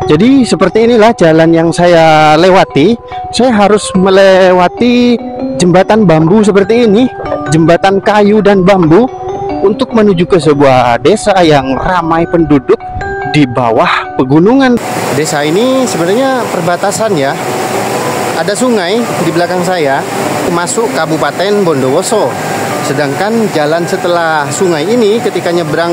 Jadi seperti inilah jalan yang saya lewati. Saya harus melewati jembatan bambu seperti ini, jembatan kayu dan bambu, untuk menuju ke sebuah desa yang ramai penduduk di bawah pegunungan. Desa ini sebenarnya perbatasan ya. Ada sungai di belakang saya masuk Kabupaten Bondowoso. Sedangkan jalan setelah sungai ini, ketika nyebrang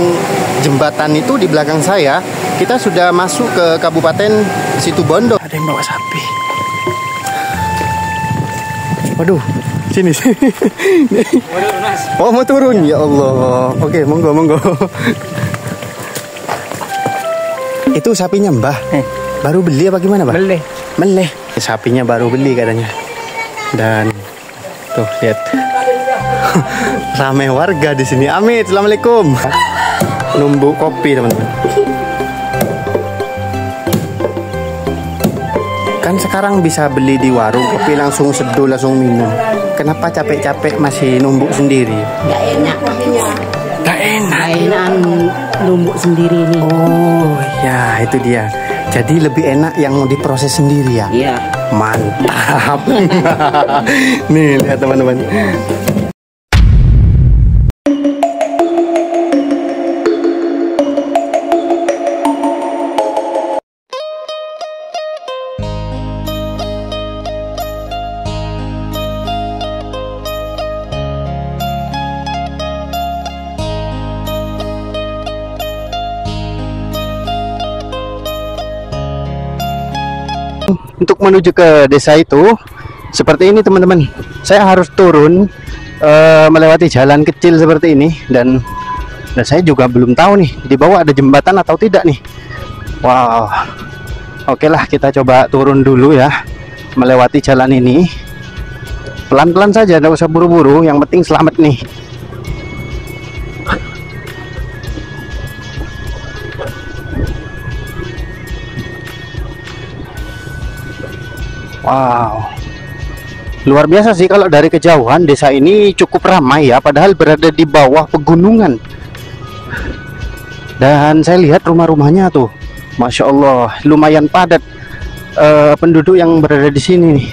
jembatan itu di belakang saya, kita sudah masuk ke Kabupaten Situbondo. Ada yang bawa sapi. Waduh, sini. Oh, mau turun ya Allah. Oke, monggo. Itu sapinya Mbah. Baru beli apa gimana, Mbah? Beli. Sapinya baru beli katanya. Dan tuh lihat. Ramai warga di sini. Amit, assalamualaikum. Numbuk kopi teman-teman. Kan sekarang bisa beli di warung kopi langsung seduh, langsung minum. Kenapa capek-capek masih numbuk sendiri? Gak enak kopinya. Gak enak. Numbuk sendiri ini. Oh ya, itu dia. Jadi lebih enak yang diproses sendiri ya. Iya. Mantap. Nih lihat teman-teman. Untuk menuju ke desa itu seperti ini teman-teman. Saya harus turun melewati jalan kecil seperti ini, dan saya juga belum tahu nih di bawah ada jembatan atau tidak nih. Wow. Oke lah, kita coba turun dulu ya, melewati jalan ini pelan-pelan saja, tidak usah buru-buru, yang penting selamat nih. Wow, luar biasa sih kalau dari kejauhan. Desa ini cukup ramai ya, padahal berada di bawah pegunungan. Dan saya lihat rumah-rumahnya tuh, Masya Allah, lumayan padat penduduk yang berada di sini nih.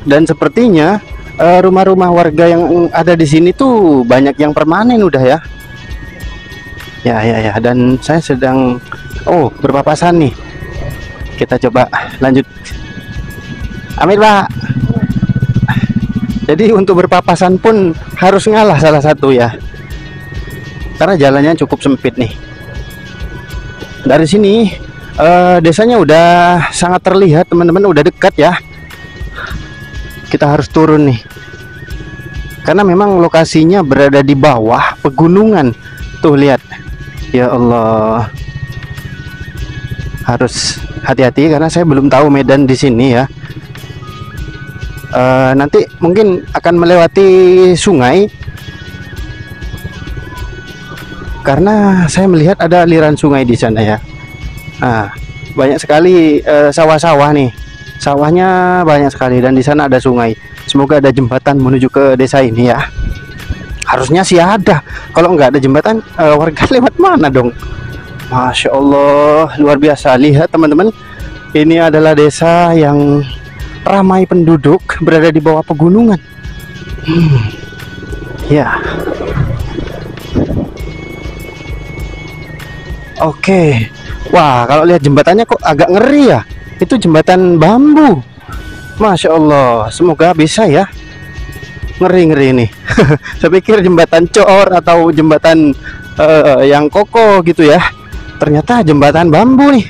Dan sepertinya rumah-rumah warga yang ada di sini tuh banyak yang permanen udah ya. Ya. Dan saya sedang berpapasan nih. Kita coba lanjut. Amit, Pak. Jadi untuk berpapasan pun harus ngalah salah satu ya, karena jalannya cukup sempit nih. Dari sini desanya udah sangat terlihat teman-teman, udah dekat ya. Kita harus turun nih, karena memang lokasinya berada di bawah pegunungan. Tuh lihat, ya Allah. Harus hati-hati karena saya belum tahu medan di sini ya. Nanti mungkin akan melewati sungai, karena saya melihat ada aliran sungai di sana ya. Banyak sekali sawah-sawah nih, sawahnya banyak sekali, dan di sana ada sungai. Semoga ada jembatan menuju ke desa ini ya. Harusnya sih ada. Kalau nggak ada jembatan, warga lewat mana dong? Masya Allah, luar biasa. Lihat teman-teman, ini adalah desa yang ramai penduduk, berada di bawah pegunungan. Ya. Oke. Wah, kalau lihat jembatannya kok agak ngeri ya. Itu jembatan bambu. Masya Allah, semoga bisa ya. Ngeri-ngeri ini. Saya pikir jembatan cor atau jembatan yang kokoh gitu ya. Ternyata jembatan bambu nih.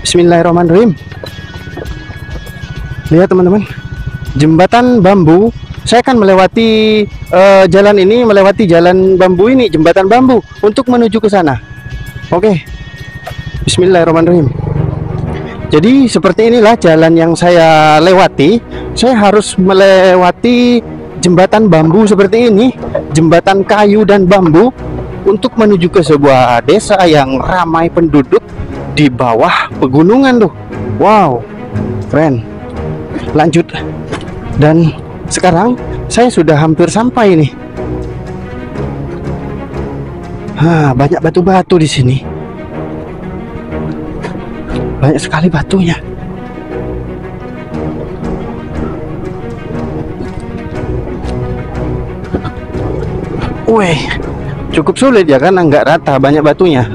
Bismillahirrahmanirrahim. Lihat teman-teman, jembatan bambu. Saya akan melewati jalan ini, melewati jalan bambu ini, jembatan bambu, untuk menuju ke sana. Oke. Bismillahirrahmanirrahim. Jadi seperti inilah jalan yang saya lewati. Saya harus melewati jembatan bambu seperti ini, jembatan kayu dan bambu, untuk menuju ke sebuah desa yang ramai penduduk di bawah pegunungan tuh. Wow, keren. Lanjut. Dan sekarang saya sudah hampir sampai nih. Banyak batu-batu di sini. banyak sekali batunya. Wih, cukup sulit ya kan, nggak rata, banyak batunya.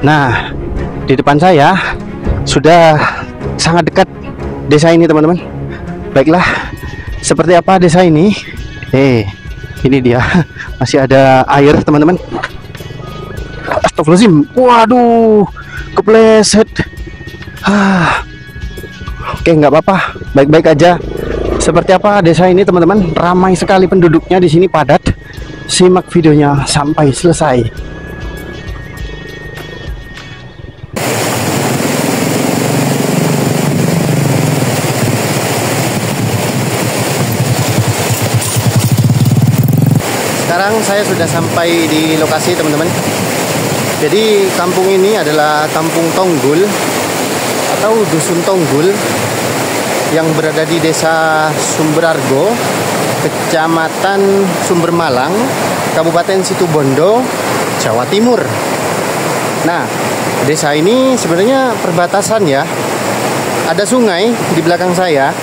Nah, di depan saya sudah sangat dekat desa ini teman-teman. Baiklah, seperti apa desa ini? Ini dia, masih ada air teman-teman. Astagfirullahaladzim, waduh, kepleset. Oke, nggak apa-apa, baik-baik aja. Seperti apa desa ini teman-teman? Ramai sekali penduduknya di sini, padat. Simak videonya sampai selesai. Sekarang saya sudah sampai di lokasi teman-teman. Jadi kampung ini adalah Kampung Tonggul atau Dusun Tonggul yang berada di Desa Sumberargo, Kecamatan Sumbermalang, Kabupaten Situbondo, Jawa Timur. Nah, desa ini sebenarnya perbatasan ya. Ada sungai di belakang saya.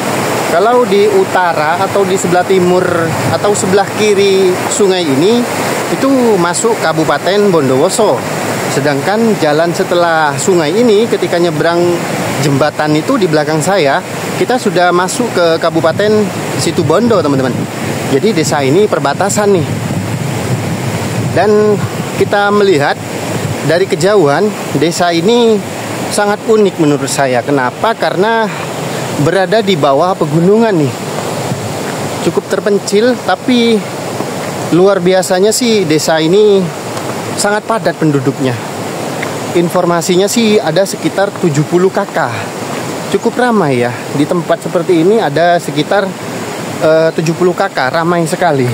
Kalau di utara atau di sebelah timur atau sebelah kiri sungai ini itu masuk Kabupaten Bondowoso. Sedangkan jalan setelah sungai ini ketika nyebrang jembatan itu di belakang saya, kita sudah masuk ke Kabupaten Situbondo teman-teman. Jadi desa ini perbatasan nih. Dan kita melihat dari kejauhan desa ini sangat unik menurut saya. Kenapa? Karena berada di bawah pegunungan nih. Cukup terpencil, tapi luar biasanya sih desa ini sangat padat penduduknya. Informasinya sih ada sekitar 70 kakak. Cukup ramai ya. Di tempat seperti ini ada sekitar 70 kakak, ramai sekali.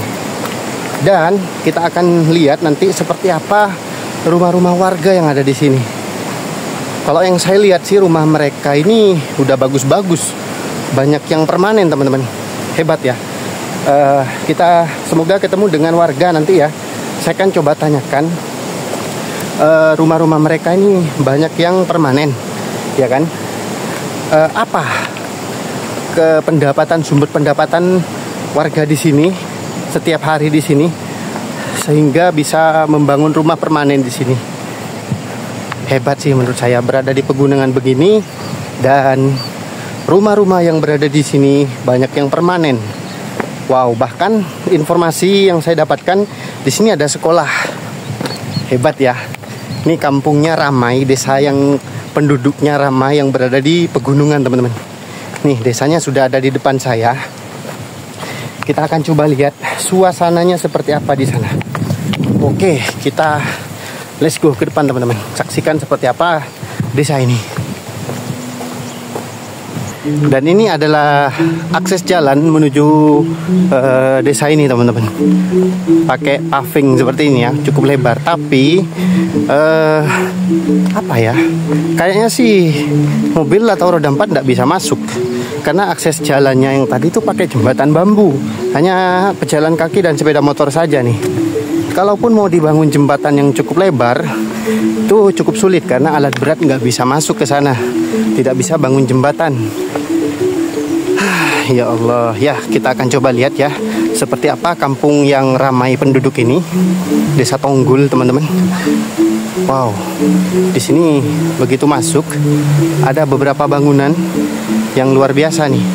Dan kita akan lihat nanti seperti apa rumah-rumah warga yang ada di sini. Kalau yang saya lihat sih rumah mereka ini udah bagus-bagus, banyak yang permanen teman-teman. Hebat ya. Kita semoga ketemu dengan warga nanti ya. Saya kan coba tanyakan rumah-rumah mereka ini banyak yang permanen, ya kan? Apa sumber pendapatan warga di sini setiap hari di sini sehingga bisa membangun rumah permanen di sini? Hebat sih menurut saya, berada di pegunungan begini dan rumah-rumah yang berada di sini banyak yang permanen. Wow, bahkan informasi yang saya dapatkan di sini ada sekolah. Hebat ya. Ini kampungnya ramai, desa yang penduduknya ramai yang berada di pegunungan teman-teman. Nih desanya sudah ada di depan saya. Kita akan coba lihat suasananya seperti apa di sana. Oke, kita let's go ke depan teman-teman. Saksikan seperti apa desa ini. Dan ini adalah akses jalan menuju desa ini teman-teman. Pakai paving seperti ini ya, cukup lebar. Tapi apa ya? Kayaknya sih mobil atau roda 4 tidak bisa masuk. Karena akses jalannya yang tadi itu pakai jembatan bambu. Hanya pejalan kaki dan sepeda motor saja nih. Kalaupun mau dibangun jembatan yang cukup lebar, itu cukup sulit karena alat berat nggak bisa masuk ke sana. Tidak bisa bangun jembatan. Ya Allah, ya kita akan coba lihat ya seperti apa kampung yang ramai penduduk ini, Desa Tonggul teman-teman. Wow, di sini begitu masuk ada beberapa bangunan yang luar biasa nih.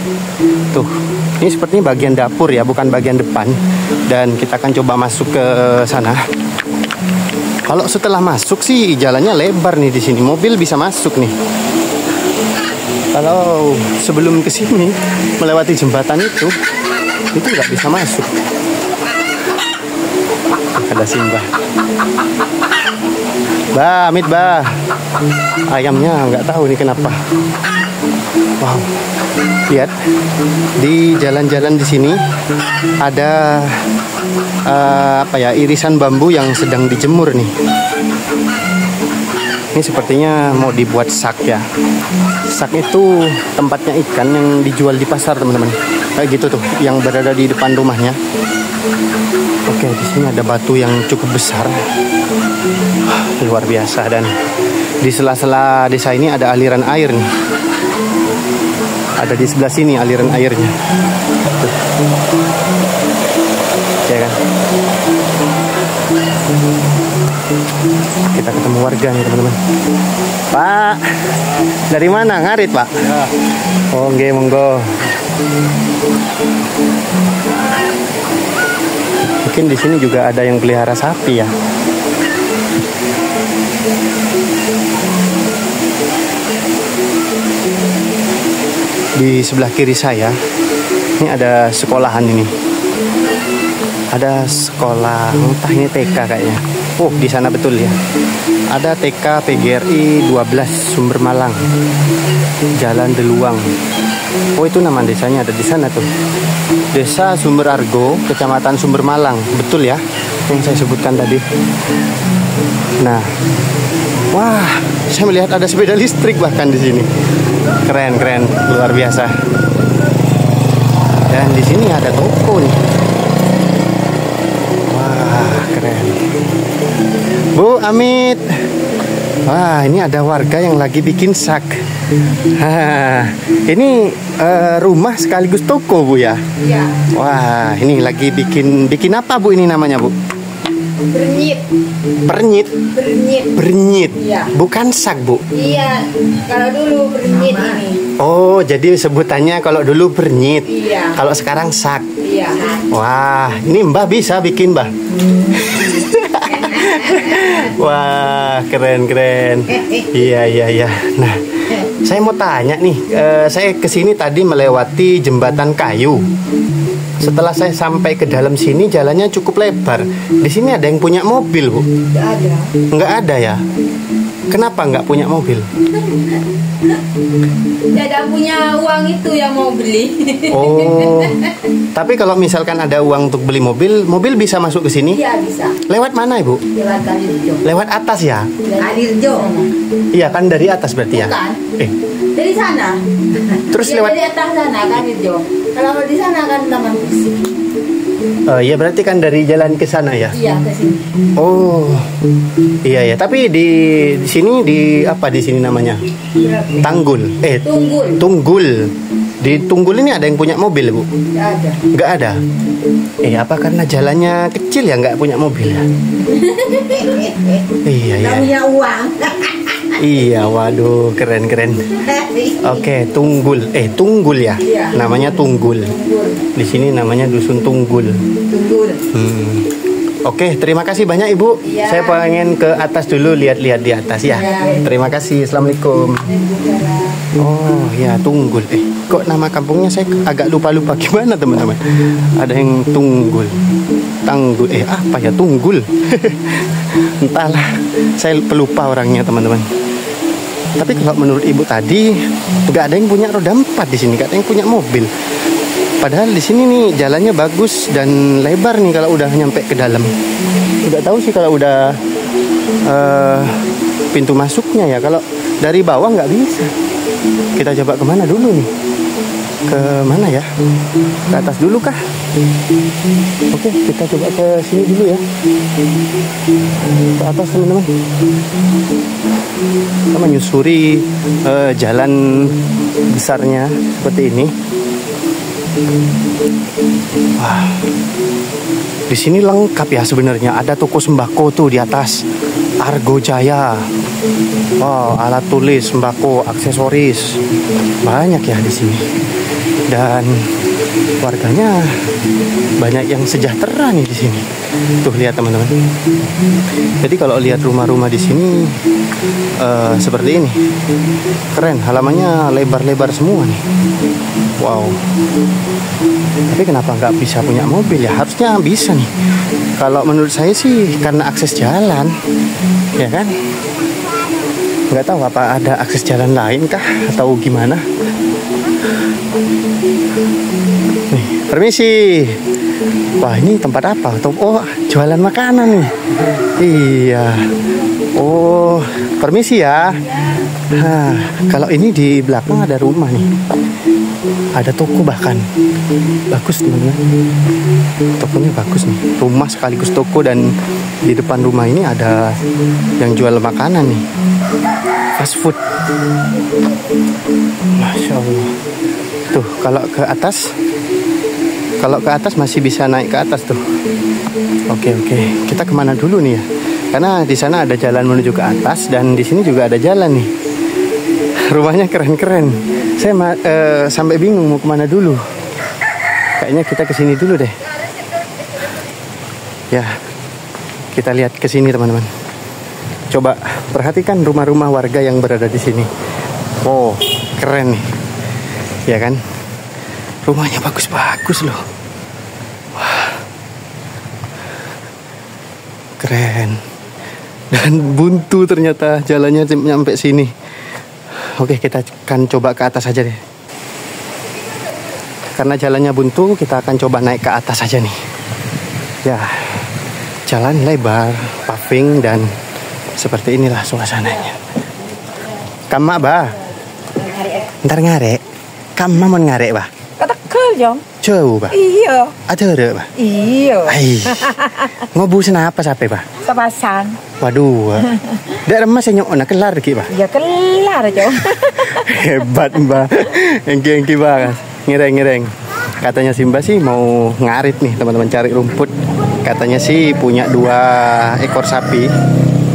Tuh, ini sepertinya bagian dapur ya, bukan bagian depan. Dan kita akan coba masuk ke sana. Kalau setelah masuk sih jalannya lebar nih di sini, mobil bisa masuk nih. Kalau sebelum ke sini melewati jembatan itu nggak bisa masuk. Ada Simbah. Bah, Amit bah. Ayamnya nggak tahu nih kenapa. Wow. Lihat di jalan-jalan di sini ada irisan bambu yang sedang dijemur nih. Ini sepertinya mau dibuat sak ya. Sak itu tempatnya ikan yang dijual di pasar teman-teman. Kayak gitu tuh yang berada di depan rumahnya. Oke, di sini ada batu yang cukup besar, luar biasa, dan di sela-sela desa ini ada aliran air nih. Ada di sebelah sini aliran airnya. Tuh. Ya kan? Kita ketemu warga nih teman-teman. Pak, dari mana? Ngarit Pak? Ya. Oh, nggih, monggo. Mungkin di sini juga ada yang pelihara sapi ya. Di sebelah kiri saya ini ada sekolahan ini. Ada sekolah, entah ini TK kayaknya. Oh, di sana betul ya. Ada TK PGRI 12 Sumber Malang. Jalan Deluang. Oh, itu nama desanya ada di sana tuh. Desa Sumber Argo, Kecamatan Sumber Malang. Betul ya yang saya sebutkan tadi. Nah, wah, saya melihat ada sepeda listrik bahkan di sini. Keren, keren, luar biasa. Dan di sini ada toko nih. Wah, keren. Bu, Amit. Wah, ini ada warga yang lagi bikin sak. Ini rumah sekaligus toko, Bu ya? Iya. Wah, ini lagi bikin apa, Bu, ini namanya, Bu? Bernyit. Pernyit. Bernyit. Bernyit. Iya. Bukan sak, Bu. Iya. Kalau dulu bernyit ini. Oh, jadi sebutannya kalau dulu bernyit. Iya. Kalau sekarang sak. Iya. Wah, ini Mbah bisa bikin, Mbah. Wah, keren, keren. Iya, iya, iya. Nah, saya mau tanya nih, saya kesini tadi melewati jembatan kayu. Setelah saya sampai ke dalam sini, jalannya cukup lebar. Di sini ada yang punya mobil, Bu? Tidak ada. Nggak ada ya? Kenapa nggak punya mobil? Tidak ada punya uang itu yang mau beli. Oh, tapi kalau misalkan ada uang untuk beli mobil, mobil bisa masuk ke sini? Iya bisa. Lewat mana, Ibu? Lewat Kalirjo. Lewat atas ya? Kalirjo. Iya kan, dari atas berarti ya? Bukan. Eh, Dari sana. terus Ya, lewat... dari atas sana Kalirjo. Kalau di sana kan Taman Kursi. Ya berarti kan dari jalan ke sana ya? Iya ke sini. Oh, iya ya. Tapi di sini di apa di sini namanya? Berapa? Tanggul. Tunggul. Tunggul. Di Tunggul ini ada yang punya mobil, Bu? Tidak ada. Nggak ada. Apa karena jalannya kecil ya nggak punya mobil ya? Iya ya. Punya uang. Iya, waduh, keren keren. Oke, Tunggul. Tunggul ya. Iya. Namanya Tunggul. Tunggul. Di sini namanya Dusun Tunggul. Tunggul. Oke, terima kasih banyak Ibu. Iya. Saya pengen ke atas dulu lihat-lihat di atas ya. Iya. Terima kasih. Assalamualaikum. Oh ya, Tunggul. Kok nama kampungnya saya agak lupa-lupa gimana teman-teman? Ada yang Tunggul, Tanggul. Apa ya Tunggul? Entahlah. Saya pelupa orangnya teman-teman. Tapi kalau menurut Ibu tadi nggak ada yang punya roda 4 di sini, nggak ada yang punya mobil. Padahal di sini nih jalannya bagus dan lebar nih kalau udah nyampe ke dalam. Nggak tahu sih kalau udah pintu masuknya ya. Kalau dari bawah nggak bisa. Kita coba kemana dulu nih? Ke mana ya? Ke atas dulu kah? Oke, kita coba ke sini dulu ya. Ke atas teman-teman. Kita menyusuri jalan besarnya seperti ini. Wah, di sini lengkap ya sebenarnya. Ada toko sembako tuh di atas, Argo Jaya. Oh, alat tulis, sembako, aksesoris, banyak ya di sini. Dan warganya banyak yang sejahtera nih di sini. Tuh lihat teman-teman. Jadi kalau lihat rumah-rumah di sini seperti ini, keren. Halamannya lebar-lebar semua nih. Wow. Tapi kenapa nggak bisa punya mobil ya? Harusnya bisa nih. Kalau menurut saya sih karena akses jalan, ya kan? Nggak tahu apa ada akses jalan lain kah atau gimana? Nih, permisi. Wah, ini tempat apa? Oh, jualan makanan nih. Iya. Oh, permisi ya. Nah, kalau ini di belakang ada rumah nih. Ada toko bahkan. Bagus teman-teman. Tokonya bagus nih. Rumah sekaligus toko, dan di depan rumah ini ada yang jual makanan nih. Fast food. Masya Allah. Tuh, kalau ke atas masih bisa naik ke atas tuh. Oke. Kita kemana dulu nih ya? Karena di sana ada jalan menuju ke atas, dan di sini juga ada jalan nih. Rumahnya keren-keren. Saya sampai bingung mau kemana dulu. Kayaknya kita ke sini dulu deh. Ya, kita lihat ke sini teman-teman. Coba perhatikan rumah-rumah warga yang berada di sini. Oh, keren nih. Ya kan? Rumahnya bagus-bagus loh. Wah. Keren. Dan buntu ternyata jalannya nyampe sini. Oke, kita akan coba ke atas aja deh. Karena jalannya buntu, kita akan coba naik ke atas aja nih. Ya, jalan lebar, paving, dan seperti inilah suasananya. Kamu bah? Ntar ngarek. Kamu mau ngarek bah? Ketekel Jong. Jauh bah? Iya. Ada bah? Iya. Hai. Ngobusin apa sampai bah? Kepasan. Waduh. Dak remas nyok kelar ki bah? Ya kelar Jong. Hebat mbak. Engki bah. Ngereng. Katanya Simba sih mau ngarit nih teman-teman, cari rumput. Katanya sih punya 2 ekor sapi,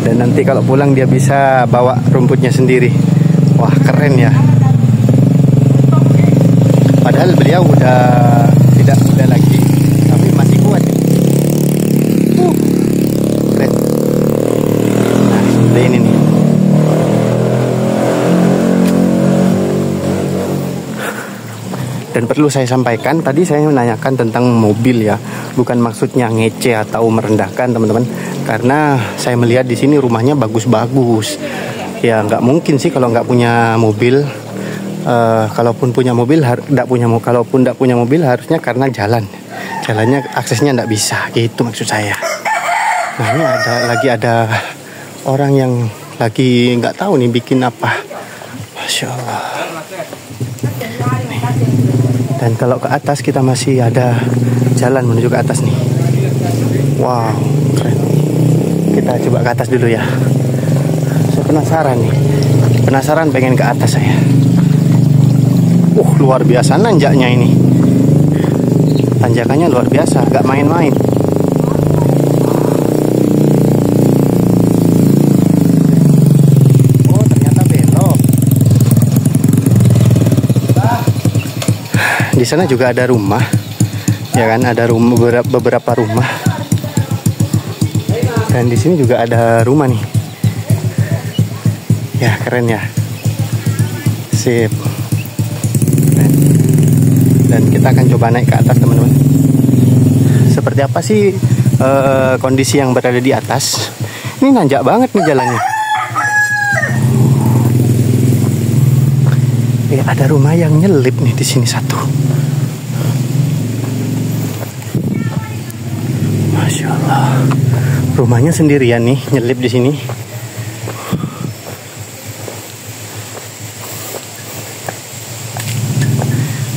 dan nanti kalau pulang dia bisa bawa rumputnya sendiri. Wah, keren ya. Padahal beliau udah tidak muda lagi, tapi masih kuat. Keren. Nah, seperti ini nih. Dan perlu saya sampaikan, tadi saya menanyakan tentang mobil ya, bukan maksudnya ngece atau merendahkan teman-teman, karena saya melihat di sini rumahnya bagus-bagus. Ya nggak mungkin sih kalau nggak punya mobil. Kalaupun punya mobil, kalaupun nggak punya mobil harusnya karena jalannya aksesnya nggak bisa, gitu maksud saya. Nah ini ada orang yang lagi nggak tahu nih bikin apa. Masya Allah. Dan kalau ke atas kita masih ada jalan menuju ke atas nih. Wow, keren. Kita coba ke atas dulu ya. Saya penasaran nih. Penasaran pengen ke atas saya. Luar biasa nanjaknya ini. Tanjakannya luar biasa, gak main-main. Oh, ternyata belok. Di sana juga ada rumah, ya kan? Ada beberapa rumah. Dan di sini juga ada rumah nih. Ya keren ya. Sip. Keren. Dan kita akan coba naik ke atas teman-teman. Seperti apa sih kondisi yang berada di atas? Ini nanjak banget nih jalannya. Ada rumah yang nyelip nih di sini satu. Masya Allah. Rumahnya sendirian nih, nyelip di sini.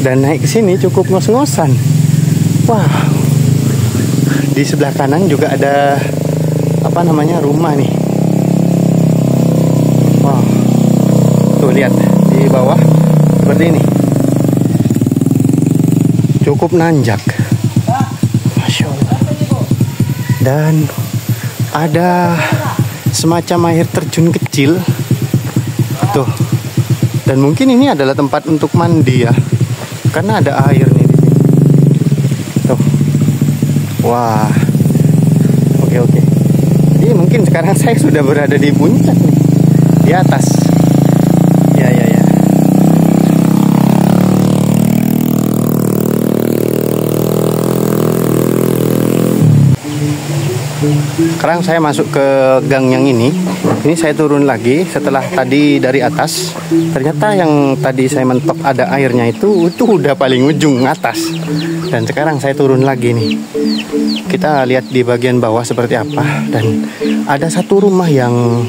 Dan naik ke sini cukup ngos-ngosan. Wah. Di sebelah kanan juga ada rumah nih. Wow. Tuh lihat di bawah seperti ini. Cukup nanjak. Masya Allah. Dan ada semacam air terjun kecil. Tuh. Dan mungkin ini adalah tempat untuk mandi ya. Karena ada air nih di sini. Tuh. Wah. Oke. Jadi mungkin sekarang saya sudah berada di puncak nih. Di atas. Ya. Sekarang saya masuk ke gang yang ini. Ini saya turun lagi setelah tadi dari atas. Ternyata yang tadi saya mentok ada airnya itu udah paling ujung atas. Dan sekarang saya turun lagi nih. Kita lihat di bagian bawah seperti apa. Dan ada satu rumah yang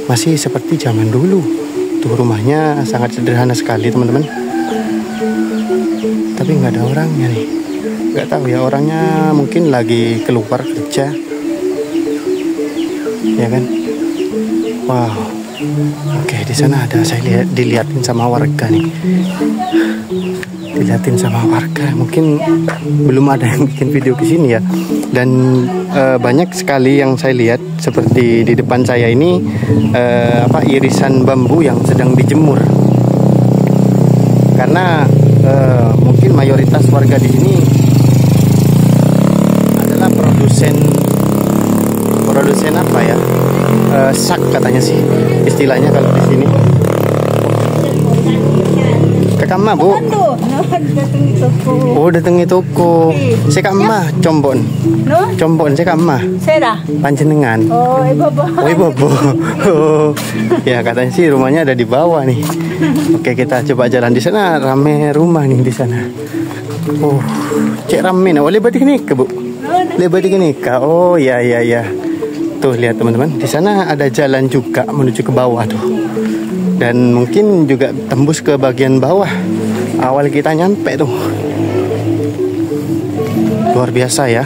masih seperti zaman dulu. Tuh rumahnya sangat sederhana sekali teman-teman. tapi nggak ada orangnya nih. Nggak tahu ya, orangnya mungkin lagi keluar kerja, ya kan? Wow. Oke, di sana ada, saya dilihatin sama warga nih. Dilihatin sama warga, mungkin belum ada yang bikin video ke sini ya. Dan banyak sekali yang saya lihat, seperti di depan saya ini irisan bambu yang sedang dijemur. Karena mungkin mayoritas warga di sini adalah produsen apa ya? Sak katanya sih istilahnya kalau di sini. Kakak Bu. Oh, datang toko. Saya Kak Combon. Combon saya Kak Saya Panjenengan. Oh, Ibu. Oh. Ya, katanya sih rumahnya ada di bawah nih. Oke, kita coba jalan di sana, rame rumah nih di sana. Oh, cek rame nah. Boleh batik nih, Bu. Boleh batik nih. Oh, ya. Tuh lihat teman-teman, di sana ada jalan juga menuju ke bawah tuh. Dan mungkin juga tembus ke bagian bawah. Awal kita nyampe tuh. Luar biasa ya.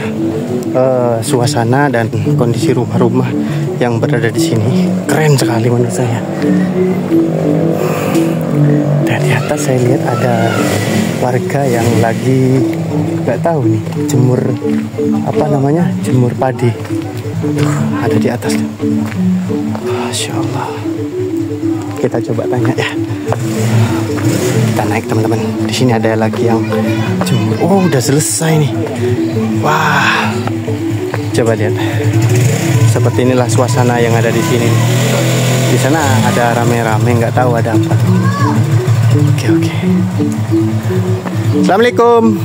Suasana dan kondisi rumah-rumah yang berada di sini keren sekali menurut saya. Dan di atas saya lihat ada warga yang lagi nggak tahu nih jemur jemur padi. Ada di atas. Masya Allah. Kita coba tanya ya. Kita naik teman-teman. Di sini ada lagi yang jemur. Oh, udah selesai nih. Wah. Coba lihat. Seperti inilah suasana yang ada di sini. Di sana ada rame-rame, nggak tahu ada apa. Oke. Assalamualaikum.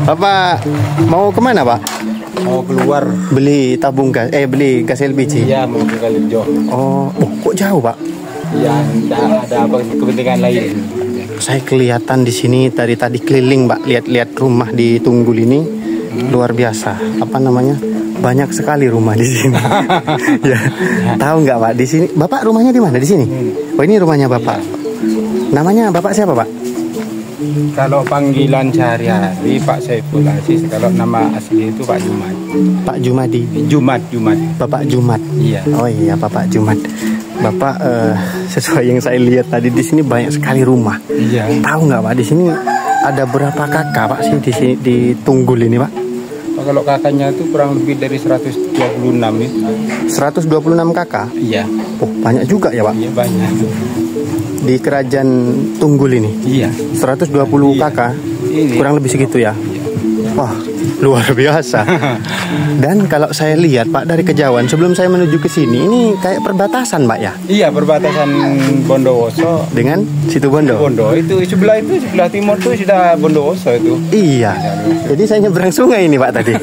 Bapak mau kemana, Pak? Mau keluar Beli tabung gas, beli gas LPG. ya, mau ke Kalijo. Oh, kok jauh, Pak? Ya, ada apa kepentingan lain. Saya kelihatan di sini dari tadi keliling, Pak, lihat-lihat rumah di Tunggul ini. Luar biasa. Apa namanya? Banyak sekali rumah di sini. Ya. Tahu nggak, Pak? Di sini Bapak rumahnya di mana? Di sini. Oh, ini rumahnya Bapak. Namanya Bapak siapa, Pak? Kalau panggilan sehari-hari Pak Saiful Aziz, kalau nama asli itu Pak Jumat. Pak Jumadi. Jumat. Bapak Jumat. Iya. Oh iya, Bapak Jumat. Bapak sesuai yang saya lihat tadi di sini banyak sekali rumah. Iya. Tahu nggak, Pak? Di sini ada berapa kakak, Pak, sih di sini di Tunggul ini, Pak? Kalau kakaknya itu kurang lebih dari 126 itu. 126 kakak. Iya. Oh, banyak juga ya, Pak? Iya, banyak. Di kerajaan Tunggul ini. Iya. 120 kakak. Ini. Kurang lebih segitu ya. Wah, luar biasa. Dan kalau saya lihat, Pak, dari kejauhan sebelum saya menuju ke sini, ini kayak perbatasan, Pak, ya? Iya, perbatasan Bondowoso Dengan situ Bondo. itu sebelah timur itu sudah Bondowoso itu. Iya. Jadi saya nyebrang sungai ini, Pak, tadi.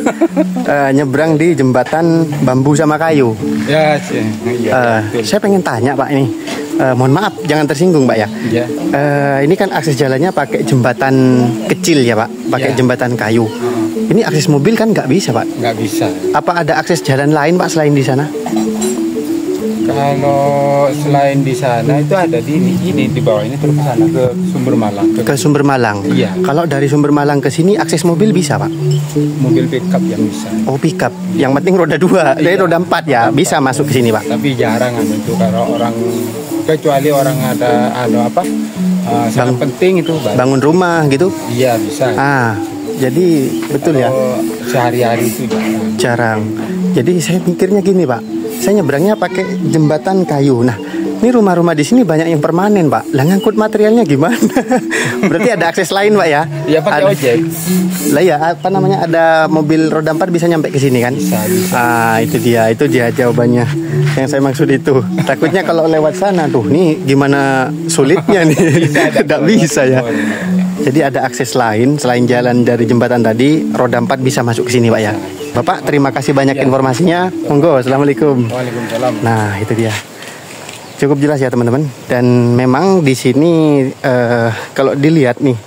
Nyebrang di jembatan bambu sama kayu. Ya, iya. Saya pengen tanya, Pak, ini. Mohon maaf, jangan tersinggung, Pak, ya. Iya. Ini kan akses jalannya pakai jembatan kecil ya, Pak, pakai Ya. jembatan kayu. Ini akses mobil kan nggak bisa, Pak? Nggak bisa. Apa ada akses jalan lain, Pak, selain di sana? Kalau selain di sana itu ada di bawah ini terus ke sana ke Sumber Malang. Ke Sumber Malang. Iya. Kalau dari Sumber Malang ke sini akses mobil bisa, Pak? Mobil pickup yang bisa. Oh, pickup. Yang penting roda 2, dari roda 4 ya, bisa masuk ke sini, Pak. Tapi jarang itu kalau orang, kecuali orang ada sangat penting itu baru. Bangun rumah gitu. Iya bisa. Jadi betul ya. Sehari-hari itu Jarang. Jadi saya pikirnya gini, Pak. Saya nyebrangnya pakai jembatan kayu. Nah, ini rumah-rumah di sini banyak yang permanen, Pak. Lah ngangkut materialnya gimana? Berarti ada akses lain, Pak, ya? Iya, pakai ojek. Lah ya, apa namanya? Ada mobil roda 4 bisa nyampe ke sini kan? Bisa. Itu dia jawabannya. Yang saya maksud itu. Takutnya kalau lewat sana tuh, nih gimana sulitnya nih. Tidak bisa ya. Jadi ada akses lain selain jalan dari jembatan tadi, roda 4 bisa masuk ke sini, Pak, ya. Bapak, terima kasih banyak informasinya. Monggo, assalamualaikum. Waalaikumsalam. Nah, itu dia. Cukup jelas ya, teman-teman. Dan memang di sini kalau dilihat nih,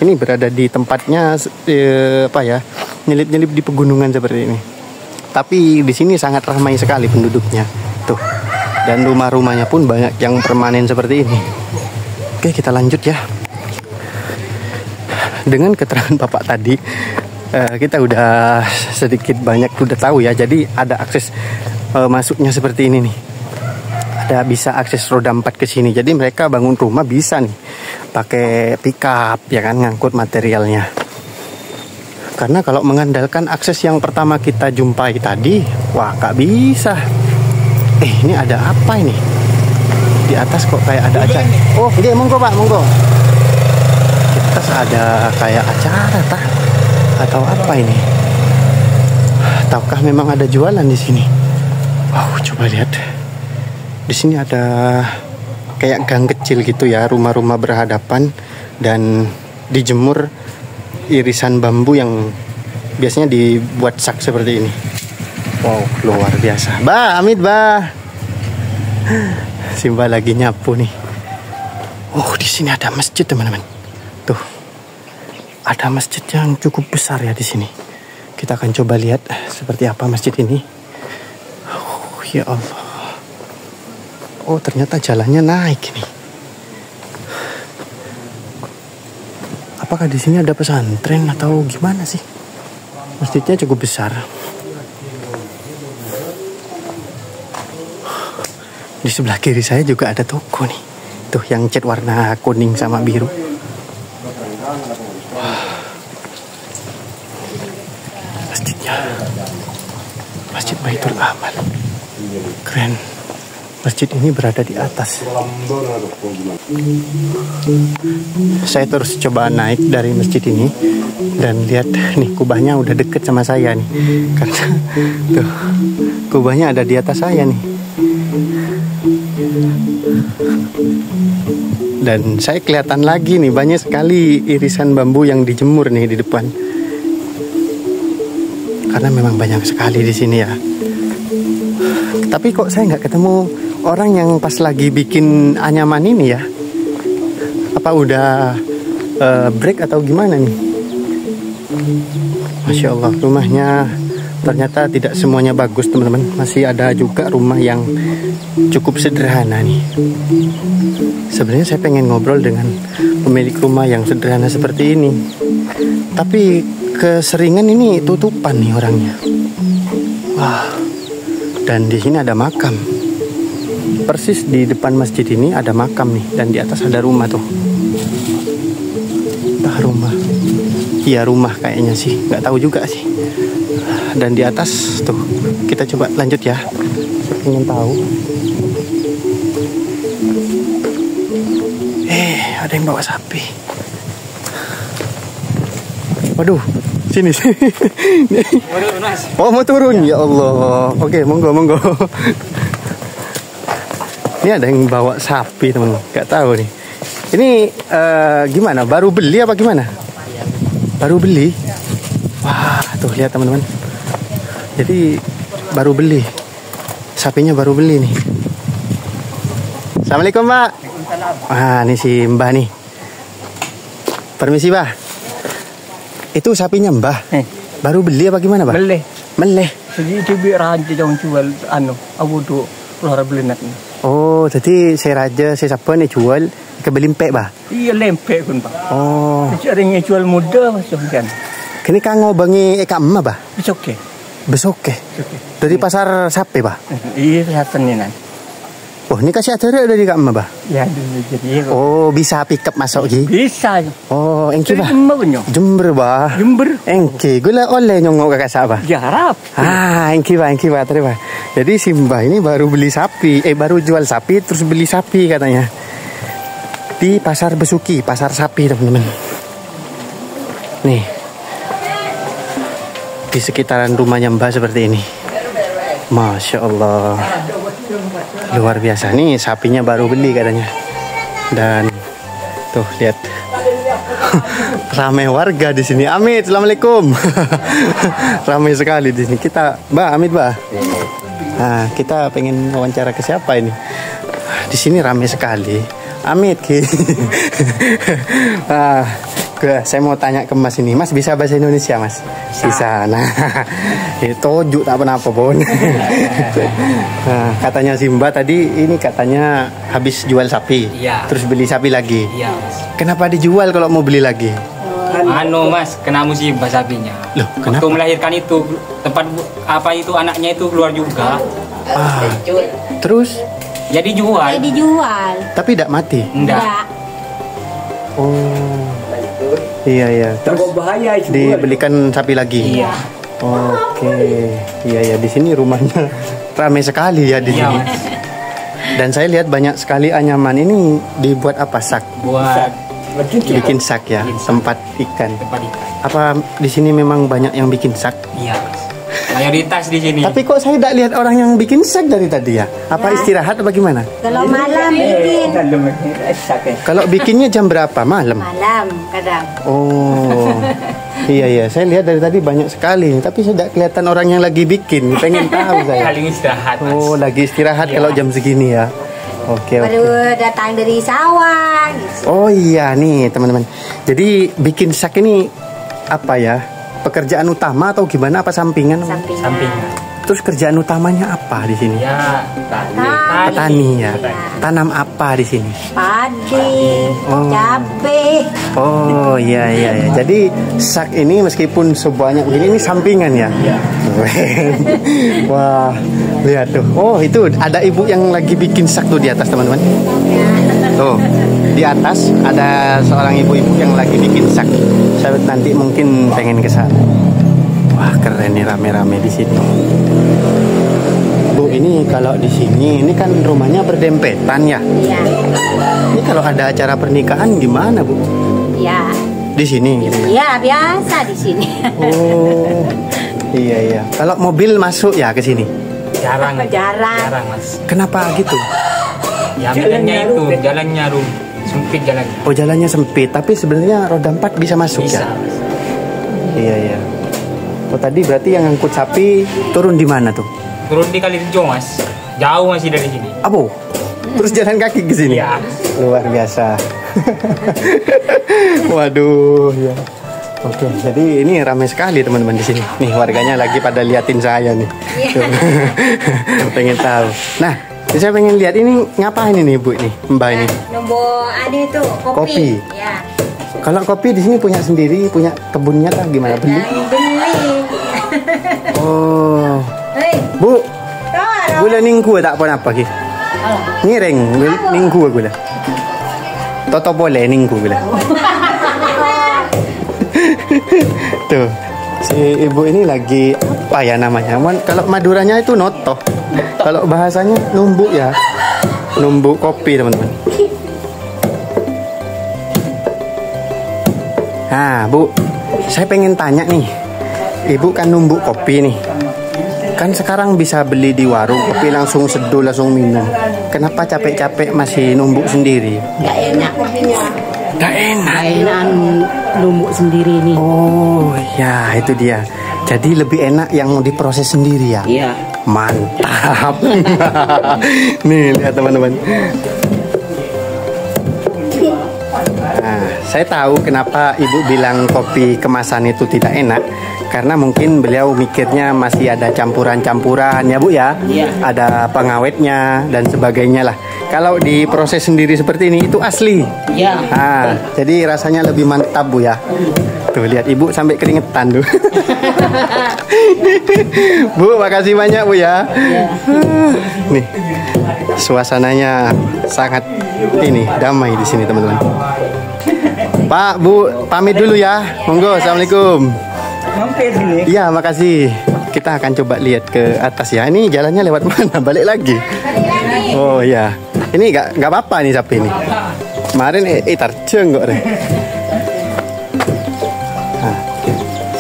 ini berada di tempatnya nyelip-nyelip di pegunungan seperti ini. Tapi di sini sangat ramai sekali penduduknya. Tuh. Dan rumah-rumahnya pun banyak yang permanen seperti ini. Oke, kita lanjut ya. dengan keterangan Bapak tadi, kita udah sedikit banyak udah tahu ya. Jadi ada akses masuknya seperti ini nih. Ada bisa akses roda 4 ke sini. Jadi mereka bangun rumah bisa nih pakai pickup ya kan, ngangkut materialnya. Karena kalau mengandalkan akses yang pertama kita jumpai tadi, wah gak bisa. Ini ada apa ini? Di atas kok kayak ada acara. Oh, iya, monggo Pak, monggo. Di atas ada kayak acara tah? Atau apa ini? Ataukah memang ada jualan di sini? Wow, coba lihat. Di sini ada kayak gang kecil gitu ya, rumah-rumah berhadapan dan dijemur irisan bambu yang biasanya dibuat sak seperti ini. Wow, luar biasa. Bah, Amit, bah. Simba lagi nyapu nih. Oh, di sini ada masjid, teman-teman. Tuh. Ada masjid yang cukup besar ya di sini. Kita akan coba lihat seperti apa masjid ini. Oh, ya Allah. Oh, ternyata jalannya naik ini. Apakah di sini ada pesantren atau gimana sih? Masjidnya cukup besar. Di sebelah kiri saya juga ada toko nih. Tuh yang cat warna kuning sama biru. Masjidnya. Masjid Baitul Amal. Keren. Masjid ini berada di atas. Saya terus coba naik dari masjid ini dan lihat nih kubahnya udah deket sama saya nih. Karena tuh kubahnya ada di atas saya nih. Dan saya kelihatan lagi nih banyak sekali irisan bambu yang dijemur nih di depan. Karena memang banyak sekali di sini ya. Tapi kok saya nggak ketemu orang yang pas lagi bikin anyaman ini ya? Apa udah break atau gimana nih? Masya Allah, rumahnya ternyata tidak semuanya bagus teman-teman. Masih ada juga rumah yang cukup sederhana nih. Sebenarnya saya pengen ngobrol dengan pemilik rumah yang sederhana seperti ini. Tapi keseringan ini tutupan nih orangnya. Wah. Dan di sini ada makam. Persis di depan masjid ini ada makam nih. Dan di atas ada rumah tuh. Entah rumah. Iya rumah kayaknya sih. Nggak tahu juga sih. Dan di atas tuh. Kita coba lanjut ya. Saya ingin tahu. Ada yang bawa sapi. Waduh. Sini. Oh, mau turun ya Allah. Oke, monggo. Ini ada yang bawa sapi teman. Gak tahu nih. Ini gimana? Baru beli apa gimana? Baru beli. Wah, tuh lihat teman-teman. Jadi baru beli. Sapinya baru beli nih. Assalamualaikum Mbak. Ah, ini si Mbah nih. Permisi Mbah. Itu sapinya Mbah. Baru beli apa gimana, Bah? Meleh. Jadi itu biar aja jangan jual abu tuh keluar beli nak. Oh, jadi saya raja saya siapa nih jual ke belimpek, Bah? Iya lempek kan, Pak. Oh. Caranya jual muda macam kan. Kini kanggo bangi eka emak, Bah? Besoke. Dari pasar sapi, Bah? Iya, kesehatan ini nan. Oh, ini kasih acara dari Kak Emak, Bah? Ya, jadi. Oh, bisa pick up masuk lagi? Bisa. Oh, engki, Bah? Jember, Bah. Engki, gula oleh nyongok kakak Sabah. Ya, harap. Engki, Bah, terima. Jadi si Mbah ini baru beli sapi, baru jual sapi terus beli sapi katanya. Di pasar Besuki, pasar sapi, teman-teman. Nih. Di sekitaran rumahnya Mbah seperti ini. Masya Allah. Luar biasa nih, sapinya baru beli katanya. Dan tuh lihat. Ramai warga di sini. Amit, assalamualaikum. Ramai sekali di sini. Kita, Mbak, Amit, Mbak. Nah, kita pengen wawancara ke siapa ini? Di sini ramai sekali. Amit, saya mau tanya ke Mas ini. Mas bisa bahasa Indonesia, Mas? Bisa. Nah, tojuk tak apa-apa pun. Nah, katanya Simba tadi ini katanya habis jual sapi, terus beli sapi lagi. Kenapa dijual kalau mau beli lagi? Mas, kena musibah sapinya. Loh, kenapa? Waktu melahirkan itu tempat apa itu anaknya itu keluar juga. Terus Jadi jual. Dijual. tapi tidak mati. Enggak. Oh. Iya. Terus bahaya itu. dibelikan sapi lagi. Iya. Oke. Iya di sini rumahnya ramai sekali ya di Iya, sini. Mas. Dan saya lihat banyak sekali anyaman ini dibuat apa sak? Buat Bikin sak ya, tempat ikan. tempat ikan. Apa di sini memang banyak yang bikin sak? Iya, Mas. Mayoritas di sini. Tapi kok saya tidak lihat orang yang bikin sak dari tadi ya? Apa istirahat atau bagaimana? Kalau malam bikin. Kalau bikinnya jam berapa? Malam. Malam kadang. Oh. Iya, saya lihat dari tadi banyak sekali, tapi saya tidak kelihatan orang yang lagi bikin. Pengen tahu saya. Paling istirahat, Mas. Oh, lagi istirahat Iya. kalau jam segini ya. Oke. Baru datang dari sawah. Gitu. Oh iya nih teman-teman. Jadi bikin sak ini apa ya? Pekerjaan utama atau gimana? Apa sampingan? Sampingan. Terus kerjaan utamanya apa di sini? Ya, Petani ya. Tanam apa di sini? Padi, cabe. Oh iya. Jadi sak ini meskipun sebanyak begini ini sampingan ya. Keren. Wah, lihat tuh. Oh, itu ada ibu yang lagi bikin sak tuh di atas, teman-teman. Tuh, di atas ada seorang ibu-ibu yang lagi bikin sak. Saya nanti mungkin pengen ke sana. Wah, keren nih rame-rame di sini. Bu, ini kalau di sini ini kan rumahnya berdempetan ya. Iya. Ini kalau ada acara pernikahan gimana, Bu? Iya. Di sini gitu ya. Iya, biasa di sini. Oh. Iya. Kalau mobil masuk ya ke sini. jarang. Jarang. Mas. Kenapa gitu? Ya, jalannya sempit jalannya. Oh, jalannya sempit, tapi sebenarnya roda 4 bisa masuk Bisa. ya. Iya. Oh, tadi berarti yang ngangkut sapi turun di mana tuh? Turun di Kalirejo, Mas. Jauh masih dari sini. Apa? Terus jalan kaki ke sini? Iya. Luar biasa. Waduh, ya. Oke, jadi ini ramai sekali teman-teman di sini. Nih warganya lagi pada liatin saya nih. Tuh. Pengen tahu. Nah, saya pengen lihat ini ngapain ini Bu nih, Mbak ini? Nombor ada itu Kopi. Ya. Kalau kopi di sini punya sendiri, punya kebunnya atau gimana? Beli? Beli. Oh, Hei, Bu, tahu. gula ningku tak apa-apa ki. Ngiring, ningku gula. Toto boleh ningku gula. Tuh, si ibu ini lagi apa ya namanya? Kalau Maduranya itu noto. Kalau bahasanya numbuk ya. Numbuk kopi, teman-teman. Nah, Bu, saya pengen tanya nih. Ibu kan numbuk kopi nih. Kan sekarang bisa beli di warung kopi langsung seduh, langsung minum. Kenapa capek-capek masih numbuk sendiri? Gak enak kopinya. Gak enak. Enak numbuk sendiri nih. Oh, ya itu dia. Jadi lebih enak yang diproses sendiri ya? Iya. Mantap. Nih, lihat teman-teman. Nah, saya tahu kenapa ibu bilang kopi kemasan itu tidak enak. Karena mungkin beliau mikirnya masih ada campuran-campuran ya Bu ya. Iya. Ada pengawetnya dan sebagainya lah. Kalau diproses sendiri seperti ini itu asli. Iya. Nah, jadi rasanya lebih mantap Bu ya. Tuh lihat ibu sampai keringetan tuh. Bu, makasih banyak Bu ya. Nih, suasananya sangat ini damai di sini teman-teman. Pak, Bu, pamit dulu ya. Monggo, assalamualaikum. Mampir sini. Iya, makasih. Kita akan coba lihat ke atas ya. Ini jalannya lewat mana? Balik lagi. Oh iya. Ini nggak apa-apa nih sapi ini. Kemarin tarjeng kok deh. Nah,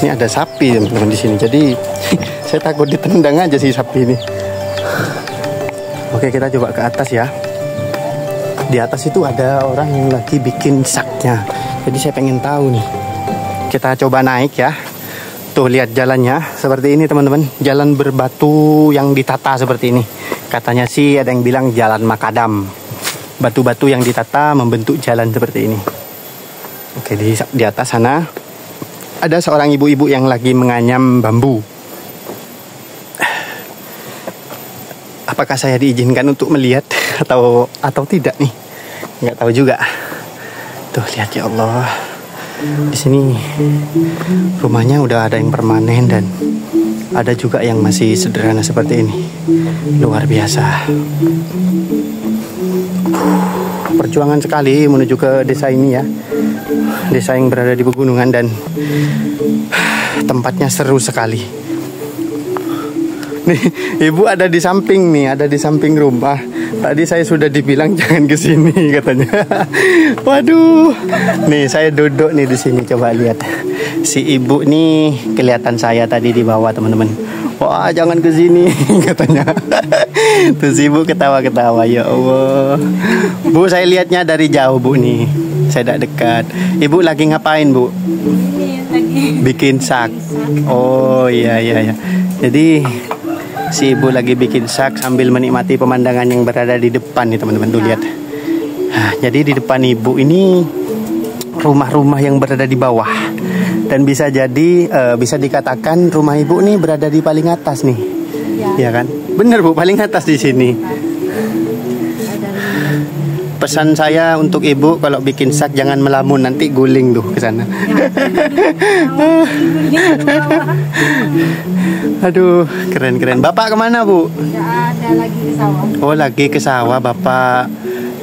ini ada sapi teman-teman di sini. Jadi saya takut ditendang aja sih sapi ini. Oke, kita coba ke atas ya. Di atas itu ada orang yang lagi bikin saknya. Jadi saya pengen tahu nih. Kita coba naik ya. Tuh lihat jalannya seperti ini teman-teman. Jalan berbatu yang ditata seperti ini. Katanya sih ada yang bilang jalan makadam. Batu-batu yang ditata membentuk jalan seperti ini. Oke, di atas sana ada seorang ibu-ibu yang lagi menganyam bambu. Apakah saya diizinkan untuk melihat atau tidak nih? Nggak tahu juga. Tuh lihat ya Allah. Di sini rumahnya udah ada yang permanen dan ada juga yang masih sederhana seperti ini. Luar biasa. Perjuangan sekali menuju ke desa ini ya. Desa yang berada di pegunungan dan tempatnya seru sekali. Nih, ibu ada di samping nih, ada di samping rumah. Tadi saya sudah dibilang jangan ke sini katanya. Waduh. Nih, saya duduk nih di sini, coba lihat. Si ibu nih kelihatan saya tadi di bawah, teman-teman. Wah, jangan ke sini katanya. Terus ibu ketawa-ketawa, ya Allah. Bu, saya lihatnya dari jauh, Bu nih. Saya tidak dekat. Ibu lagi ngapain, Bu? Ini lagi Bikin sak. Oh, iya. Jadi si ibu lagi bikin sak sambil menikmati pemandangan yang berada di depan nih, teman-teman. Tuh lihat. Nah, jadi di depan ibu ini rumah-rumah yang berada di bawah. Dan bisa jadi bisa dikatakan rumah ibu nih berada di paling atas nih. Ya kan? Bener, Bu, paling atas di sini. Pesan saya untuk ibu kalau bikin sak jangan melamun, nanti guling tuh ke sana. Aduh, keren. Bapak kemana, Bu? ya ada lagi ke sawah. Oh, lagi ke sawah, Bapak.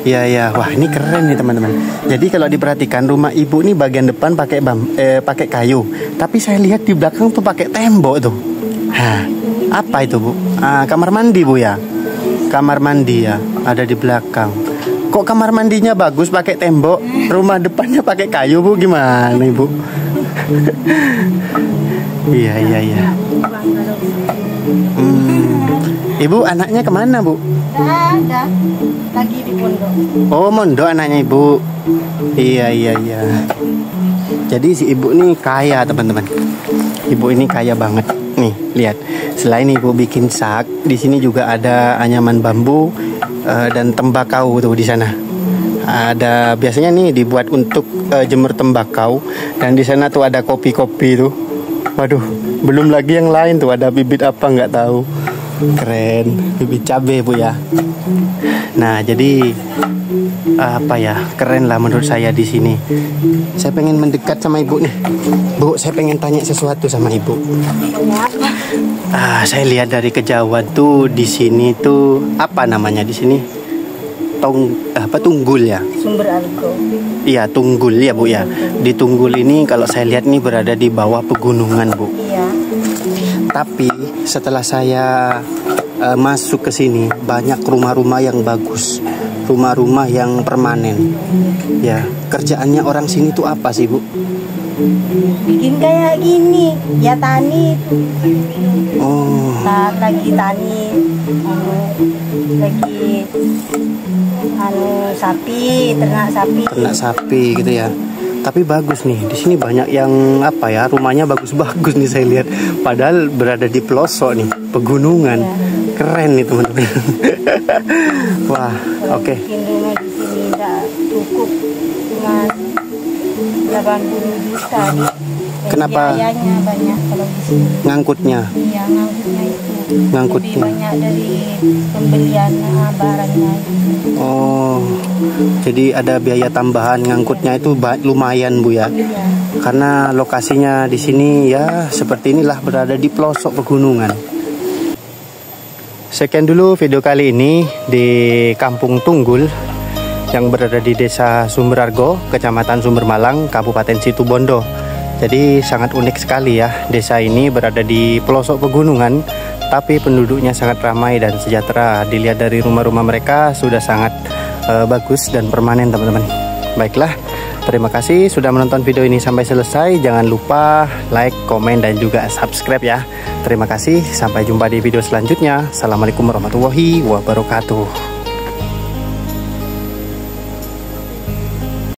Ya. Wah, ini keren nih, teman-teman. Jadi kalau diperhatikan rumah ibu ini bagian depan pakai kayu. Tapi saya lihat di belakang tuh pakai tembok tuh. Hah, apa itu, Bu? Kamar mandi, Bu ya? Kamar mandi ya, ada di belakang. Kok kamar mandinya bagus pakai tembok, rumah depannya pakai kayu, Bu? Gimana, Ibu? Iya. Ibu anaknya kemana, Bu? Ada lagi di pondok. Oh, mondok anaknya Ibu. Iya. Jadi si ibu nih kaya, teman-teman. Ibu ini kaya banget. Nih, lihat. Selain ibu bikin sak, di sini juga ada anyaman bambu dan tembakau tuh di sana. Ada biasanya nih dibuat untuk jemur tembakau, dan di sana tuh ada kopi-kopi tuh. Waduh, belum lagi yang lain tuh, ada bibit apa nggak tahu. Keren, bibit cabe, Bu ya. Nah, jadi apa ya, keren lah menurut saya di sini. Saya pengen mendekat sama ibu nih, Bu. Saya pengen tanya sesuatu sama ibu. Saya lihat dari kejauhan tuh di sini tuh apa namanya di sini? Tunggul ya? Sumber Argo. Iya, Tunggul ya, Bu ya. Di Tunggul ini kalau saya lihat nih berada di bawah pegunungan, Bu. Iya. Tapi setelah saya masuk ke sini, banyak rumah-rumah yang bagus, rumah-rumah yang permanen. Ya, kerjaannya orang sini tuh apa sih, Bu? Bikin kayak gini, ya tani. Oh, Lagi tani, lagi sapi, ternak sapi. Gitu ya. Tapi bagus nih, di sini banyak yang apa ya, rumahnya bagus-bagus nih saya lihat. Padahal berada di pelosok nih, pegunungan. Keren nih, teman-teman. Wah, oke. Bikin rumah di sini tidak cukup, cuma 80 juta nih. Kenapa? Biayanya banyak kalau di sini. Ngangkutnya. Iya, ngangkutnya itu. Ngangkutnya. Lebih banyak dari pembelian barangnya itu. Oh, jadi ada biaya tambahan ngangkutnya itu lumayan, Bu ya. Iya. Karena lokasinya di sini ya seperti inilah, berada di pelosok pegunungan. Sekian dulu video kali ini di Kampung Tunggul yang berada di Desa Sumberargo, Kecamatan Sumbermalang, Kabupaten Situbondo. Jadi sangat unik sekali ya, desa ini berada di pelosok pegunungan, tapi penduduknya sangat ramai dan sejahtera. Dilihat dari rumah-rumah mereka sudah sangat bagus dan permanen, teman-teman. Baiklah, terima kasih sudah menonton video ini sampai selesai. Jangan lupa like, komen, dan juga subscribe ya. Terima kasih, sampai jumpa di video selanjutnya. Assalamualaikum warahmatullahi wabarakatuh.